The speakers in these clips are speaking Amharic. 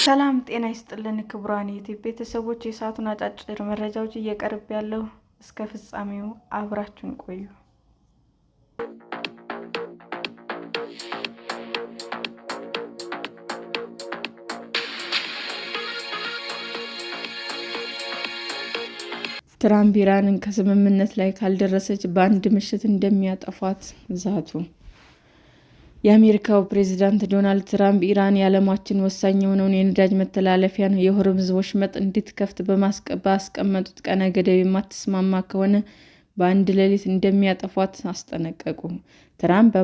ሰላም ጤና ይስጥልን ክቡራን የዩቲዩብ ቤተሰቦች፣ የሰዓቱን አጫጭር መረጃዎች እየቀርብ ያለው እስከ ፍጻሜው አብራችሁን ቆዩ። ትራምፕ ኢራንን ከስምምነት ላይ ካልደረሰች በአንድ ምሽት እንደሚያጠፏት ዛቱ። የአሜሪካው ፕሬዝዳንት ዶናልድ ትራምፕ ኢራን የዓለማችን ወሳኝ የሆነውን የነዳጅ መተላለፊያን የሆርሙዝ ወሽመጥ እንድትከፍት ባስቀመጡት ቀነ ገደብ የማትስማማ ከሆነ በአንድ ሌሊት እንደሚያጠፏት አስጠነቀቁ። ትራምፕ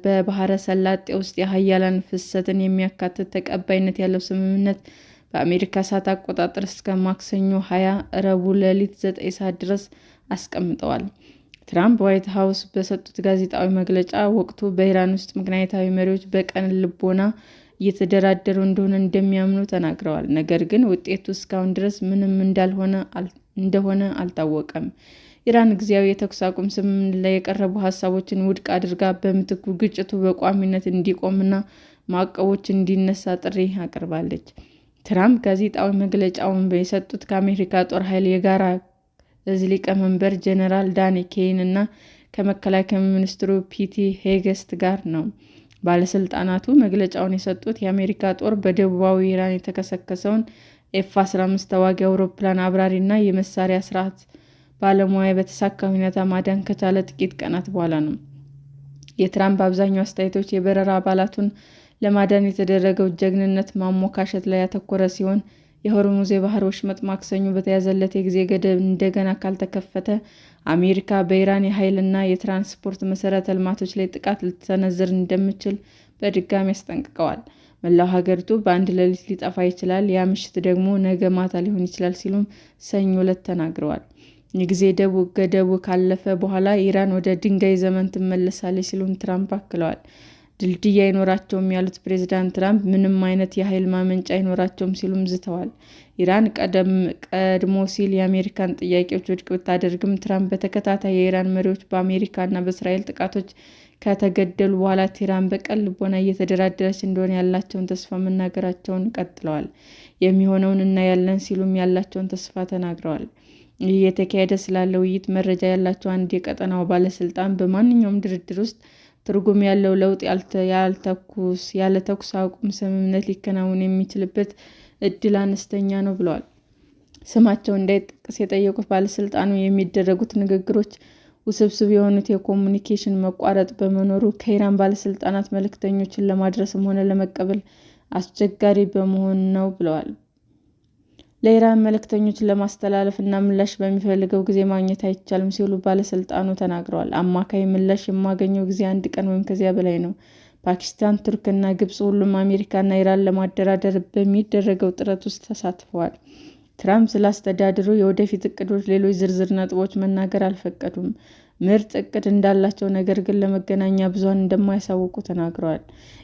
በባሕረ ሰላጤ ውስጥ የኃያላን ፍሰትን የሚያካትት ተቀባይነት ያለው ስምምነት በአሜሪካ ሰዓት አቆጣጠር እስከ ማክሰኞ ረቡዕ ሌሊት 9 ሰዓት ድረስ አስቀምጠዋል። ትራምፕ ዋይት ሀውስ በሰጡት ጋዜጣዊ መግለጫ ወቅቱ በኢራን ውስጥ ምክንያታዊ መሪዎች በቀን ልቦና እየተደራደሩ እንደሚያምኑ ተናግረዋል። ነገር ግን ውጤቱ እስካሁን ድረስ ምንም እንደሆነ አልታወቀም። ኢራን ጊዜያዊ የተኩስ አቁም ስምምነት ላይ የቀረቡ ሀሳቦችን ውድቅ አድርጋ በምትኩ ግጭቱ በቋሚነት እንዲቆምና ማዕቀቦች እንዲነሳ ጥሪ አቅርባለች። ትራምፕ ጋዜጣዊ መግለጫውን የሰጡት ከአሜሪካ ጦር ኃይል የጋራ እዝ ሊቀመንበር ጀነራል ዳን ኬይን እና ከመከላከያ ሚኒስትሩ ፔቲ ሄግሴት ጋር ነው። ባለስልጣናቱ መግለጫውን የሰጡት የአሜሪካ ጦር በደቡባዊ ኢራን የተከሰከሰውን ኤፍ-15 ተዋጊ አውሮፕላን አብራሪ እና የመሳሪያ ስርዓት ባለሙያ በተሳካ ሁኔታ ማዳን ከቻለ ጥቂት ቀናት በኋላ ነው። የትራምፕ አብዛኛው አስተያየቶች የበረራ አባላቱን ለማዳን የተደረገው ጀግንነት ማሞካሸት ላይ ያተኮረ ሲሆን፣ የሆርሙዝ የባህር ወሽመጥ ማክሰኞ በተያዘለት የጊዜ ገደብ እንደገና ካልተከፈተ አሜሪካ በኢራን የኃይል እና የትራንስፖርት መሠረተ ልማቶች ላይ ጥቃት ልትሰነዝር እንደምትችል በድጋሚ አስጠንቅቀዋል። መላው ሀገሪቱ በአንድ ሌሊት ሊጠፋ ይችላል፣ ያ ምሽት ደግሞ ነገ ማታ ሊሆን ይችላል ሲሉም ሰኞ ዕለት ተናግረዋል። የጊዜ ገደቡ ካለፈ በኋላ ኢራን ወደ ድንጋይ ዘመን ትመለሳለች ሲሉም ትራምፕ አክለዋል። ድልድይ አይኖራቸውም ያሉት ፕሬዝዳንት ትራምፕ ምንም አይነት የኃይል ማመንጫ አይኖራቸውም ሲሉም ዝተዋል። ኢራን ቀድሞ ሲል የአሜሪካን ጥያቄዎች ውድቅ ብታደርግም፣ ትራምፕ በተከታታይ የኢራን መሪዎች በአሜሪካ እና በእስራኤል ጥቃቶች ከተገደሉ በኋላ ቴህራን በቀን ልቦና እየተደራደረች እንደሆነ ያላቸውን ተስፋ መናገራቸውን ቀጥለዋል። የሚሆነውን እናያለን ሲሉም ያላቸውን ተስፋ ተናግረዋል። ይህ የተካሄደ ስላለ ውይይት መረጃ ያላቸው አንድ የቀጠናው ባለስልጣን በማንኛውም ድርድር ውስጥ ትርጉም ያለው ለውጥ ያለ ተኩስ አቁም ስምምነት ሊከናወን የሚችልበት እድል አነስተኛ ነው ብለዋል። ስማቸው እንዳይጠቀስ የጠየቁት ባለስልጣኑ የሚደረጉት ንግግሮች ውስብስብ የሆኑት የኮሙኒኬሽን መቋረጥ በመኖሩ ከኢራን ባለስልጣናት መልእክተኞችን ለማድረስም ሆነ ለመቀበል አስቸጋሪ በመሆኑ ነው ብለዋል። ለኢራን መልእክተኞችን ለማስተላለፍ እና ምላሽ በሚፈልገው ጊዜ ማግኘት አይቻልም ሲሉ ባለስልጣኑ ተናግረዋል። አማካይ ምላሽ የማገኘው ጊዜ 1 ቀን ወይም ከዚያ በላይ ነው። ፓኪስታን፣ ቱርክ እና ግብጽ ሁሉም አሜሪካና ኢራን ለማደራደር በሚደረገው ጥረት ውስጥ ተሳትፈዋል። ትራምፕ ስለ አስተዳደሩ የወደፊት እቅዶች ሌሎች ዝርዝር ነጥቦች መናገር አልፈቀዱም። ምርጥ እቅድ እንዳላቸው ነገር ግን ለመገናኛ ብዙኃን እንደማያሳውቁ ተናግረዋል።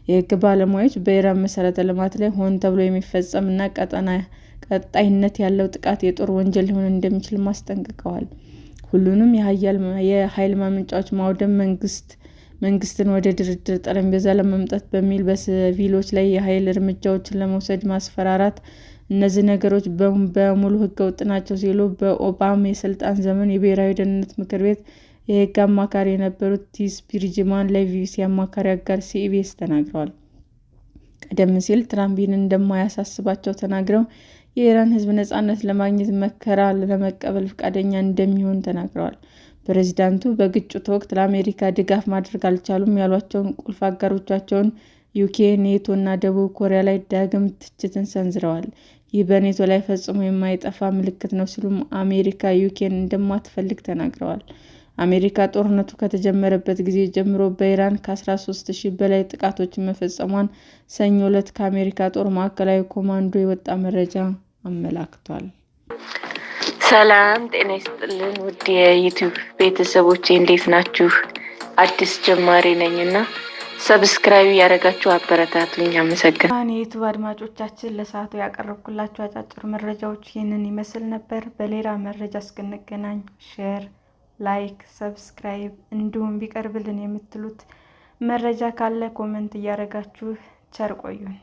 የሕግ ባለሙያዎች በኢራን መሠረተ ልማት ላይ ሆን ተብሎ የሚፈጸም እና ቀጣይነት ያለው ጥቃት የጦር ወንጀል ሊሆን እንደሚችል አስጠንቅቀዋል። ሁሉንም የኃይል ማመንጫዎች ማውደም፣ መንግስትን ወደ ድርድር ጠረጴዛ ለማምጣት በሚል በሲቪሎች ላይ የኃይል እርምጃዎችን ለመውሰድ ማስፈራራት፣ እነዚህ ነገሮች በሙሉ ህገወጥ ናቸው ሲሉ በኦባማ የስልጣን ዘመን የብሔራዊ ደህንነት ምክር ቤት የህግ አማካሪ የነበሩት ቲስ ቢርጅማን ለቢቢሲ አማካሪ አጋር ሲቢኤስ ተናግረዋል። ቀደም ሲል ትራምፕ ይህን እንደማያሳስባቸው ተናግረው የኢራን ህዝብ ነፃነት ለማግኘት መከራ ለመቀበል ፈቃደኛ እንደሚሆኑ ተናግረዋል። ፕሬዝዳንቱ በግጭቱ ወቅት ለአሜሪካ ድጋፍ ማድረግ አልቻሉም ያሏቸውን ቁልፍ አጋሮቻቸውን ዩኬ፣ ኔቶ እና ደቡብ ኮሪያ ላይ ዳግም ትችትን ሰንዝረዋል። ይህ በኔቶ ላይ ፈጽሞ የማይጠፋ ምልክት ነው ሲሉም አሜሪካ ዩኬን እንደማትፈልግ ተናግረዋል። አሜሪካ ጦርነቱ ከተጀመረበት ጊዜ ጀምሮ በኢራን ከ13,000 በላይ ጥቃቶችን መፈጸሟን ሰኞ ዕለት ከአሜሪካ ጦር ማዕከላዊ ኮማንዶ የወጣ መረጃ አመላክቷል። ሰላም ጤና ይስጥልን ውድ የዩቲዩብ ቤተሰቦቼ እንዴት ናችሁ? አዲስ ጀማሪ ነኝና ሰብስክራይብ ያደረጋችሁ አበረታቱኝ። አመሰግናለሁ። የዩቲዩብ አድማጮቻችን ለሰዓቱ ያቀረብኩላችሁ አጫጭር መረጃዎች ይህንን ይመስል ነበር። በሌላ መረጃ እስክንገናኝ ሼር፣ ላይክ፣ ሰብስክራይብ እንዲሁም ቢቀርብልን የምትሉት መረጃ ካለ ኮመንት እያደረጋችሁ ቸር ቆዩን።